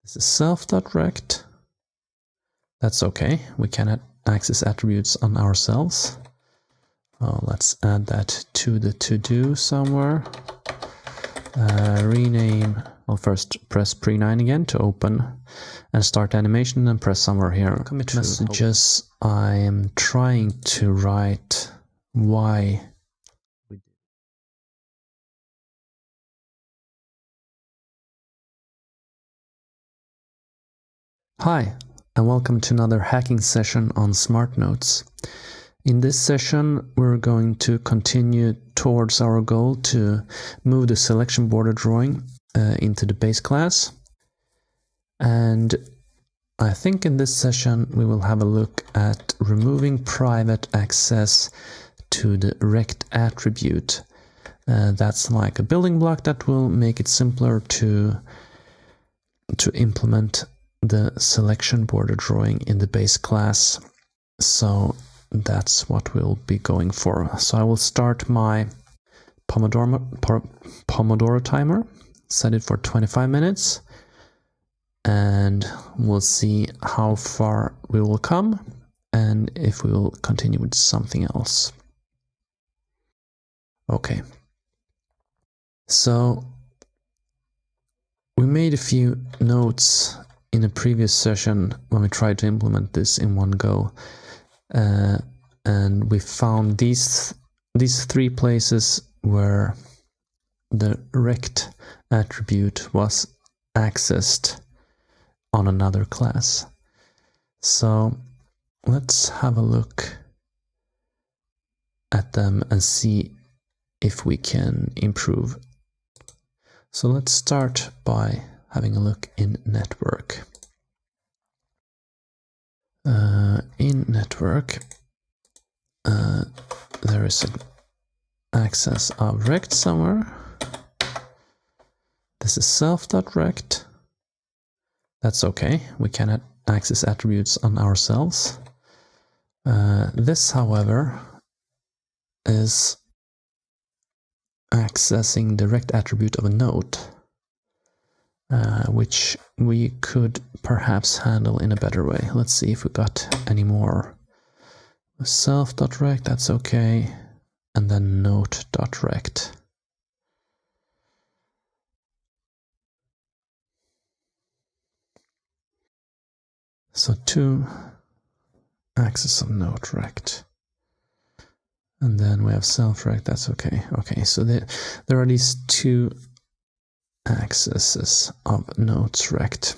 This is self.rect. That's okay. We cannot access attributes on ourselves. Let's add that to the to-do somewhere. Rename. Well, first press pre9 again to open and start animation, and press somewhere here. Commit messages. I am trying to write why. Hi, and welcome to another hacking session on SmartNotes. In this session, we're going to continue towards our goal to move the selection border drawing into the base class. And I think in this session, we will have a look at removing private access to the rect attribute. That's like a building block that will make it simpler to implement the selection border drawing in the base class. So that's what we'll be going for. So I will start my Pomodoro timer, set it for 25 minutes, and we'll see how far we will come and if we will continue with something else. Okay. So we made a few notes in a previous session when we tried to implement this in one go, and we found these three places where the rect attribute was accessed on another class. So let's have a look at them and see if we can improve. So let's start by having a look in network. In network, there is an access of rect somewhere. This is self.rect. That's okay. We cannot access attributes on ourselves. This, however, is accessing the rect attribute of a node, which we could perhaps handle in a better way. Let's see if we got any more. Self.rect, that's okay. And then node.rect. So two access of node rect. And then we have self-rect, that's okay. Okay, so there are these two accesses of nodes rect.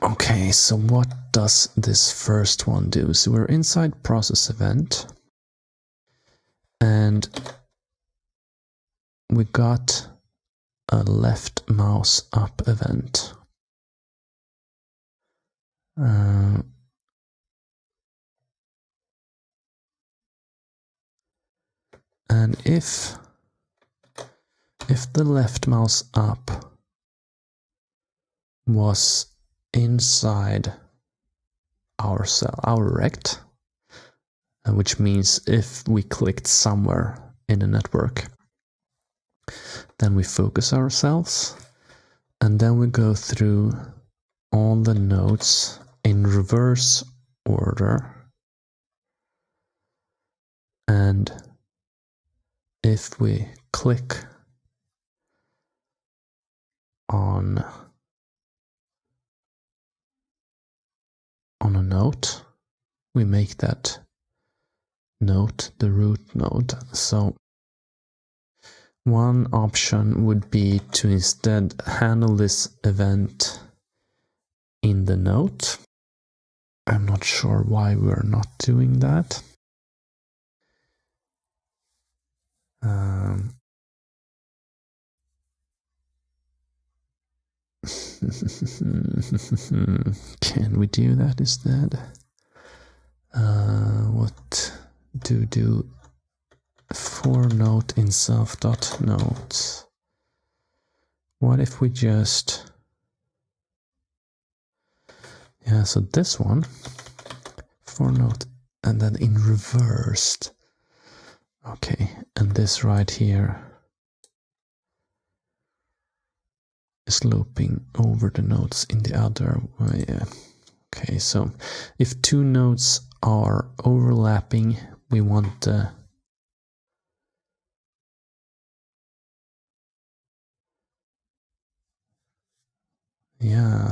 Okay, so what does this first one do? So we're inside process event, and we got a left mouse up event. And if the left mouse up was inside our rect, which means if we clicked somewhere in the network, then we focus ourselves, and then we go through all the nodes in reverse order, and if we click on a node, we make that node the root node. So one option would be to instead handle this event in the node. I'm not sure why we're not doing that. Can we do that instead? What do for node in self.nodes? What if we just, yeah, so this one for node and then in reversed. Okay, and this right here is looping over the nodes in the other way. Okay, so if two nodes are overlapping, we want the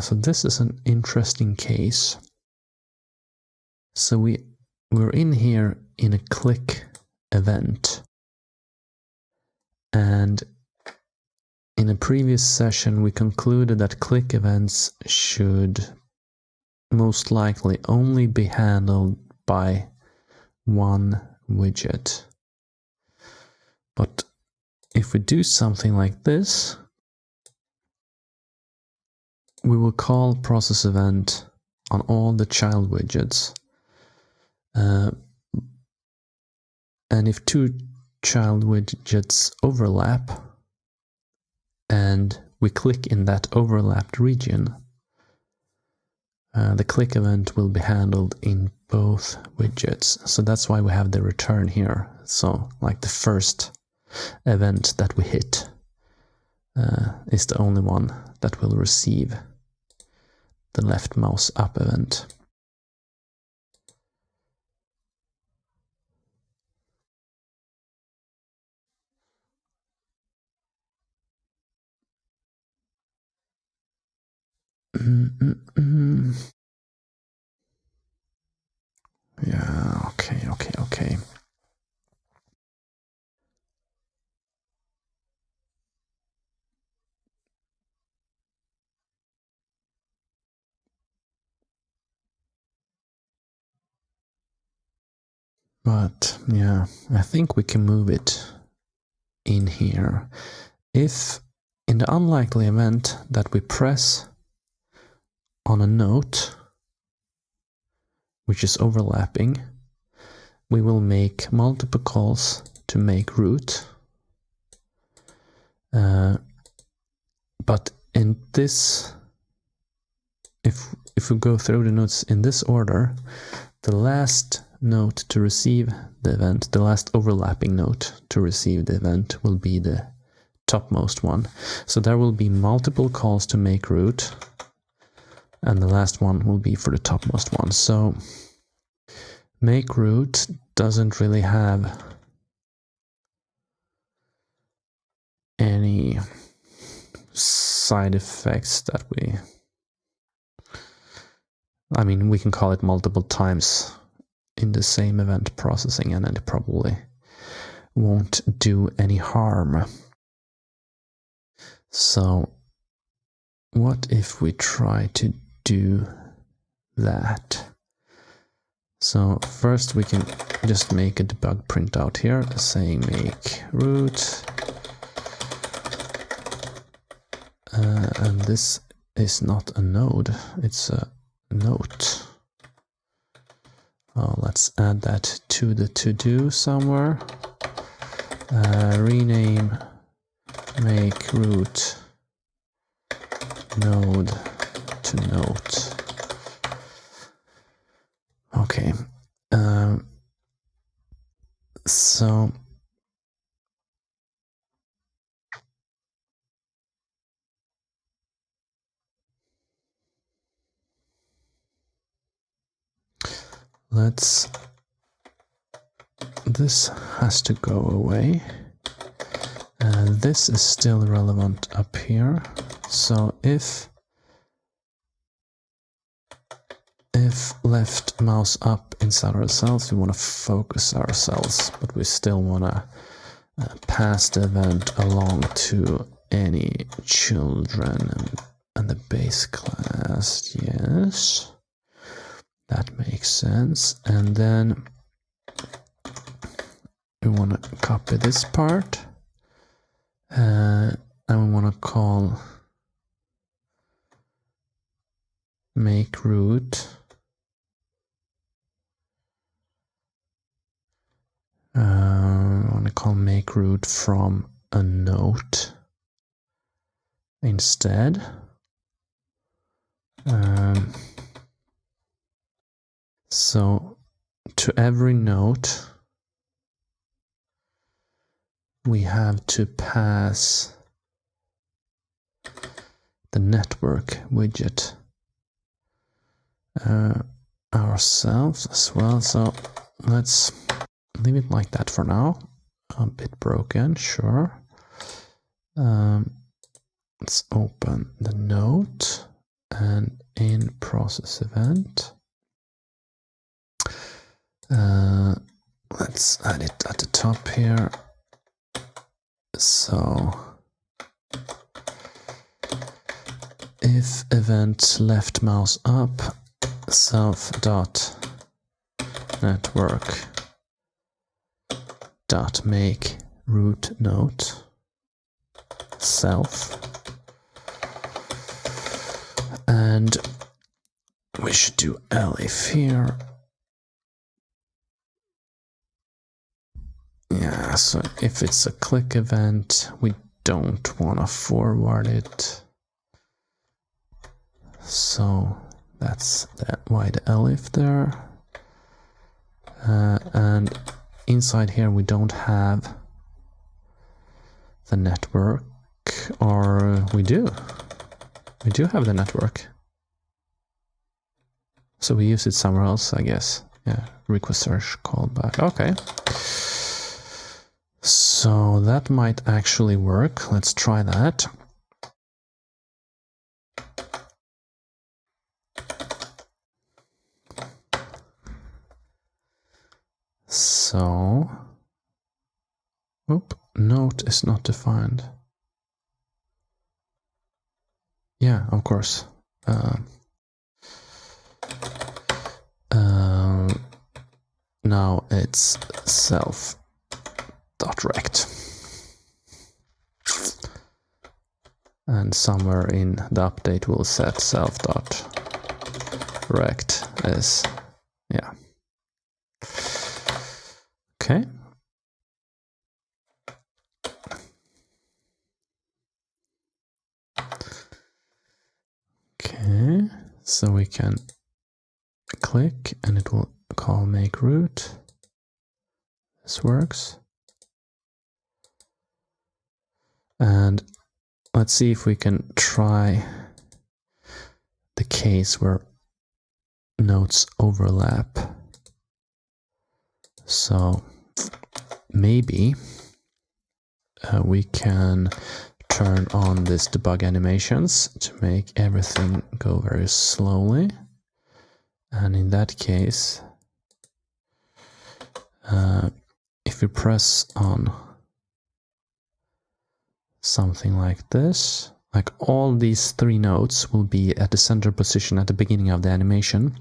so this is an interesting case. So we're in here in a click event, and in a previous session we concluded that click events should most likely only be handled by one widget. But if we do something like this, we will call process event on all the child widgets. And if two child widgets overlap and we click in that overlapped region, the click event will be handled in both widgets. So that's why we have the return here. So like the first event that we hit is the only one that will receive the left mouse up event. Yeah, okay. But yeah, I think we can move it in here. If in the unlikely event that we press on a note which is overlapping, we will make multiple calls to make root. But in this, if we go through the notes in this order, the last note to receive the event, the last overlapping note to receive the event will be the topmost one. So there will be multiple calls to make root, and the last one will be for the topmost one. So make root doesn't really have any side effects that we can call it multiple times in the same event processing, and it probably won't do any harm. So what if we try to do that? So first we can just make a debug printout here saying make root, and this is not a node, it's a note. Let's add that to the to-do somewhere. Rename make root node to note. Okay. So this has to go away, and this is still relevant up here. So if left mouse up inside our cells, we want to focus our cells, but we still want to pass the event along to any children and the base class. Yes, that makes sense. And then we want to copy this part, and we want to call make root I want to call make root from a note instead. So to every note we have to pass the network widget ourselves as well. So let's leave it like that for now. A bit broken, sure. Let's open the node and in process event. Let's add it at the top here. So if event left mouse up, self dot network dot make root node self, and we should do elif here. Yeah, so if it's a click event, we don't want to forward it. So that's why the elif there. And inside here we don't have the network, or we do. We do have the network. So we use it somewhere else, I guess. Yeah, request search callback. Okay. So that might actually work. Let's try that. So, note is not defined. Yeah, of course. Now it's self.rect. And somewhere in the update we'll set self.rect as, yeah. Okay. Okay, so we can click and it will call make root. This works. And let's see if we can try the case where nodes overlap. So maybe we can turn on this debug animations to make everything go very slowly. And in that case, if we press on something like this, like all these three nodes will be at the center position at the beginning of the animation.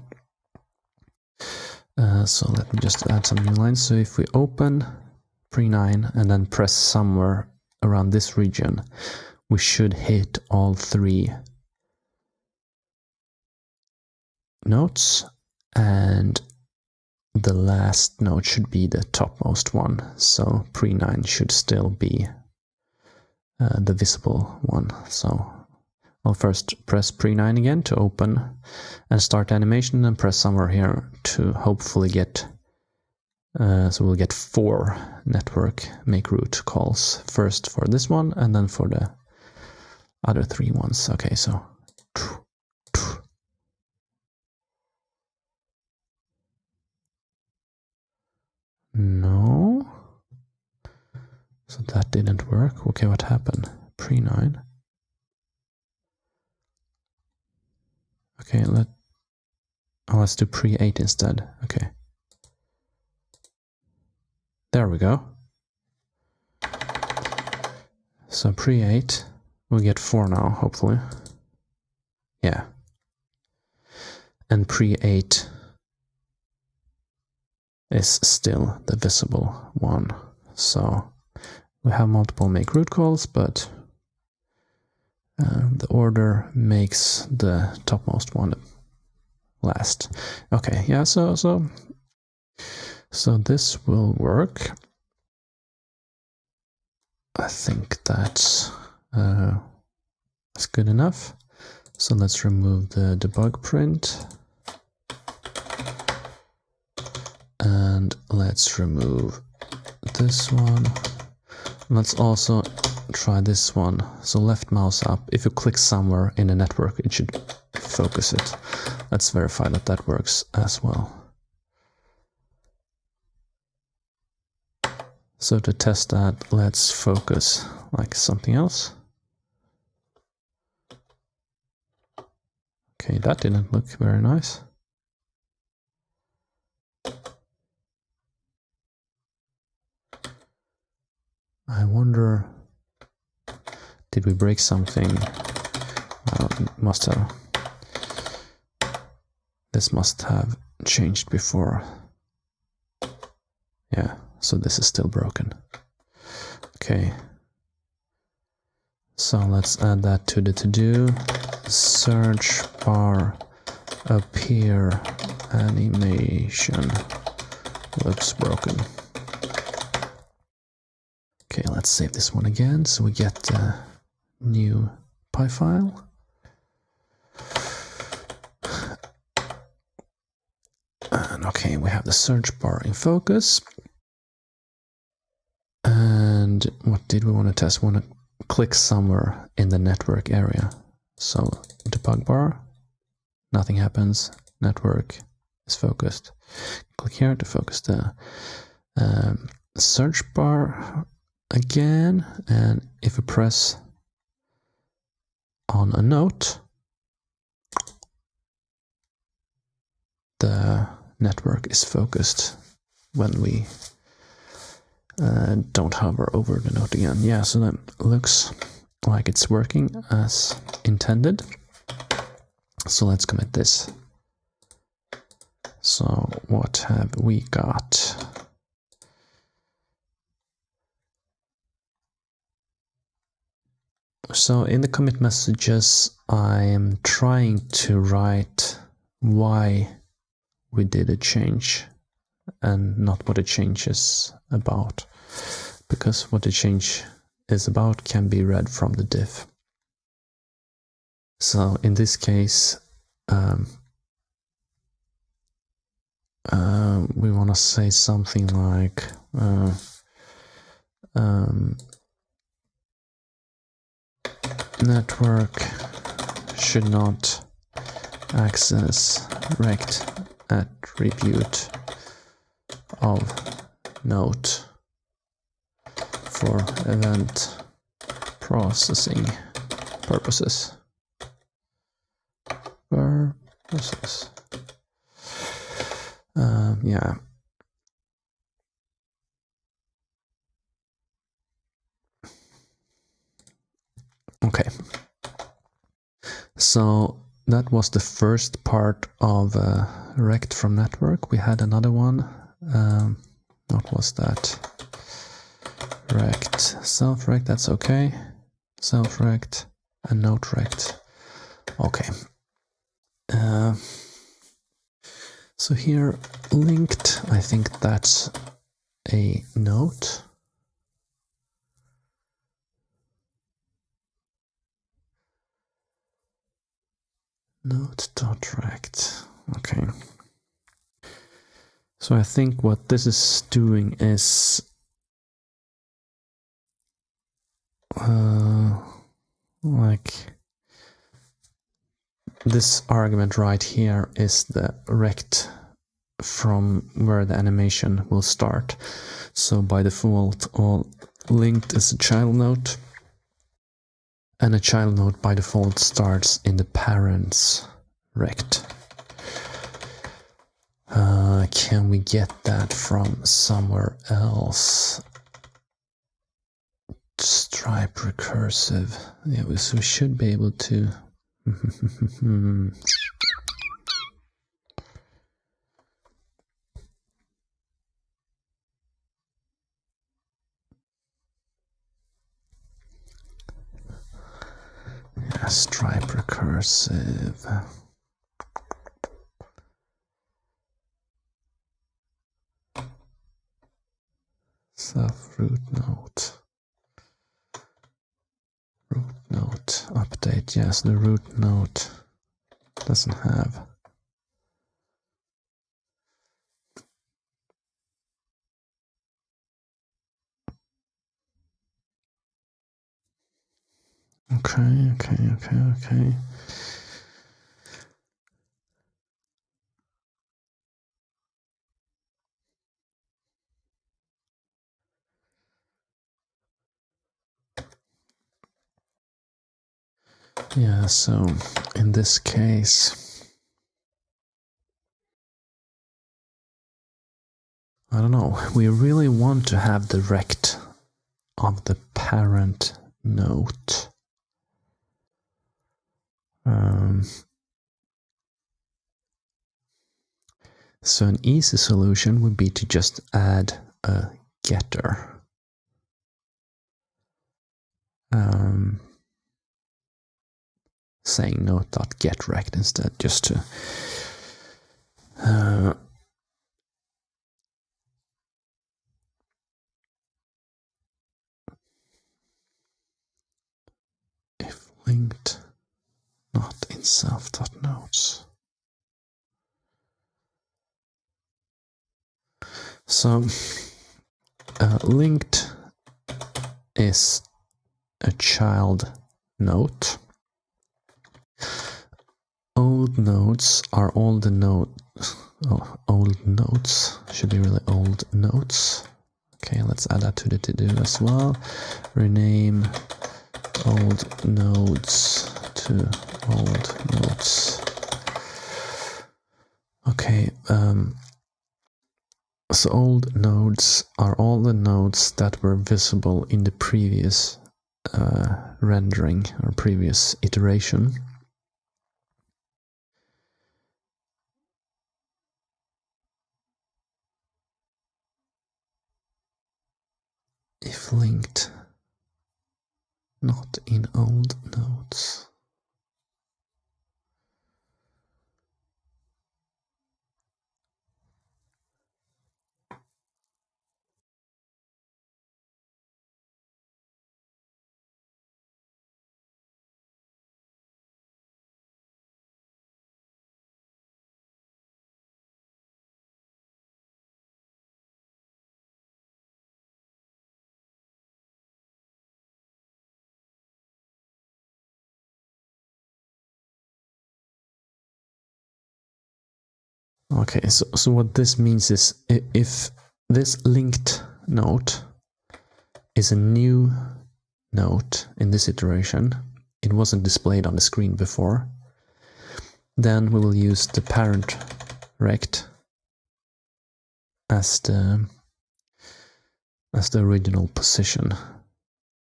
So let me just add some new lines. So if we open pre9 and then press somewhere around this region, we should hit all three nodes, and the last node should be the topmost one. So pre9 should still be the visible one. So I'll first press pre9 again to open and start animation, and press somewhere here to hopefully get, so we'll get 4 network make root calls. First for this one and then for the other 3 ones. Okay, so no. So that didn't work. Okay, what happened? Pre9. Okay, let's do pre8 instead. Okay. There we go. So pre8, we'll get 4 now, hopefully. Yeah. And pre8 is still the visible one. So we have multiple make root calls, but the order makes the topmost one last. Okay, yeah, so this will work. I think that's good enough. So let's remove the debug print. And let's remove this one. Let's also try this one. So left mouse up. If you click somewhere in the network, it should focus it. Let's verify that that works as well. So to test that, let's focus like something else. Okay, that didn't look very nice. I wonder, did we break something? Must have. This must have changed before. Yeah, so this is still broken. Okay. So let's add that to the to-do. Search bar appear animation looks broken. Okay, let's save this one again so we get a new PI file. And okay, we have the search bar in focus. And what did we want to test? We want to click somewhere in the network area. So debug bar, nothing happens. Network is focused. Click here to focus the search bar again. And if we press on a note, the network is focused when we don't hover over the note again. Yeah, so that looks like it's working as intended. So let's commit this. So what have we got? So in the commit messages, I am trying to write why we did a change and not what the change is about, because what the change is about can be read from the diff. So in this case, we want to say something like network should not access rect attribute of note for event processing purposes. Yeah. Okay. So that was the first part of rect from network. We had another one. What was that? Rect, self-rect, that's okay. Self-rect and note rect. Okay. So here, linked, I think that's a note. Note.rect. Okay. So I think what this is doing is like this argument right here is the rect from where the animation will start. So by default, all linked is a child node, and a child node by default starts in the parents rect. Can we get that from somewhere else? Stripe recursive. Yeah, so we should be able to. Yeah, Stripe recursive. Self root node. Root node update. Yes, the root node doesn't have. Okay. Yeah, so in this case, I don't know, we really want to have the rect of the parent note. So an easy solution would be to just add a getter. Saying note.getRect instead, just to if linked not in self.notes. So linked is a child note. Old notes are all the old notes, should be really old notes. Okay, let's add that to the to-do as well. Rename old nodes to old notes. Okay, so old nodes are all the nodes that were visible in the previous rendering or previous iteration. If linked not in old nodes. Okay, so what this means is if this linked note is a new note in this iteration, it wasn't displayed on the screen before, then we will use the parent rect as the original position.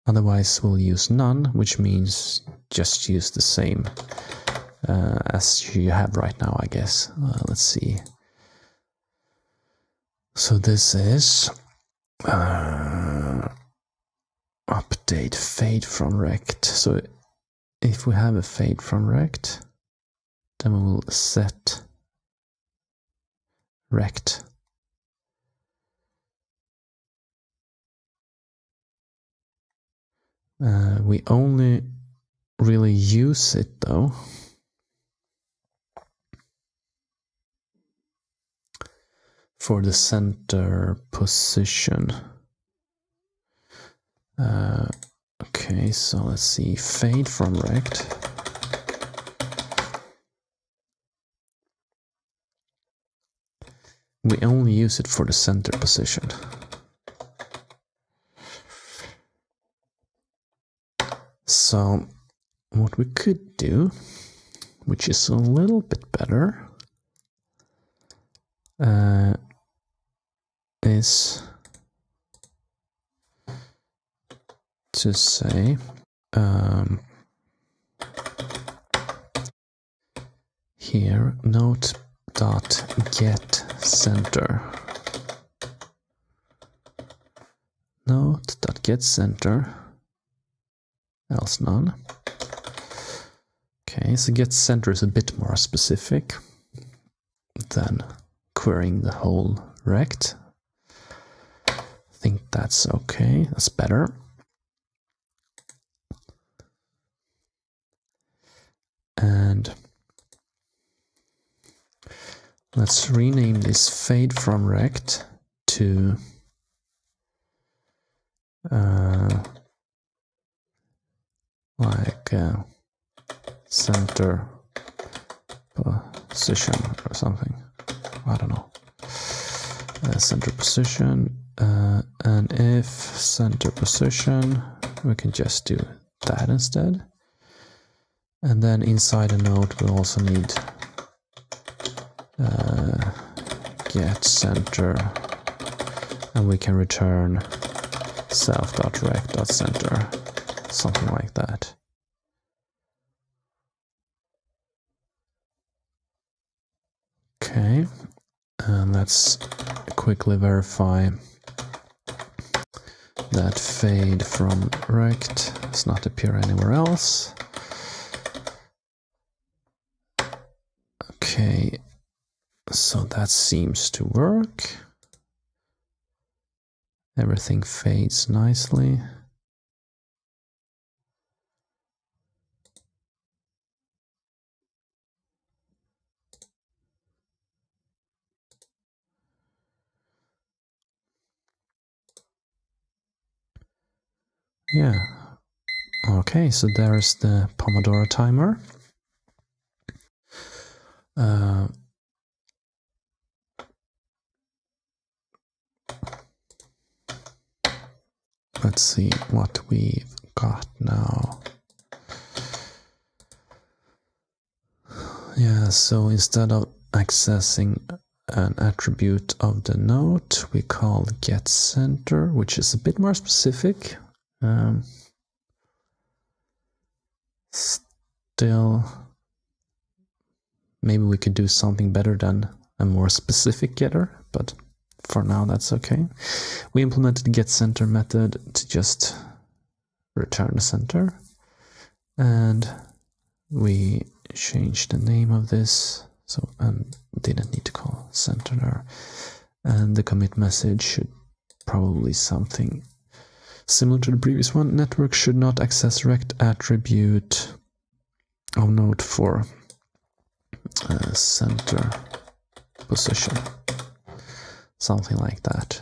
Otherwise we'll use none, which means just use the same as you have right now, I guess. Let's see. So this is update fade from rect. So if we have a fade from rect, then we will set rect. We only really use it though for the center position. Okay, so let's see, fade from rect. We only use it for the center position. So what we could do, which is a little bit better, is to say here note.getCenter. Note.getCenter, else none. Okay, so getCenter is a bit more specific than querying the whole rect. I think that's okay, that's better. And let's rename this fade from rect to like like center position or something. I don't know. Center position, and if center position, we can just do that instead. And then inside a note, we also need get center, and we can return self.rect.center, something like that. Okay, and let's quickly verify that fade from rect does not appear anywhere else. Okay, so that seems to work. Everything fades nicely. Yeah. Okay, so there's the Pomodoro timer. Let's see what we've got now. Yeah, so instead of accessing an attribute of the note, we call get center, which is a bit more specific. Still, maybe we could do something better than a more specific getter, but for now that's okay. We implemented the get center method to just return the center, and we changed the name of this, so and didn't need to call center there. And the commit message should probably something similar to the previous one. Network should not access rect attribute of note for center position, something like that.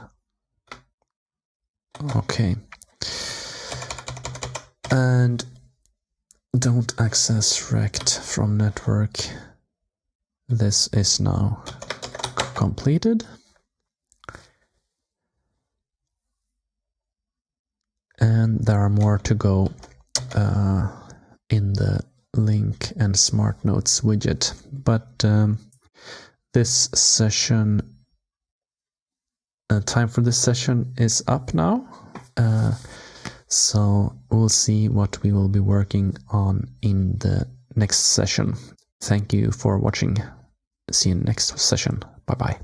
Okay, and don't access rect from network. This is now completed. And there are more to go in the link and smart notes widget, but this session, time for this session is up now, so we'll see what we will be working on in the next session. Thank you for watching. See you in the next session. Bye bye.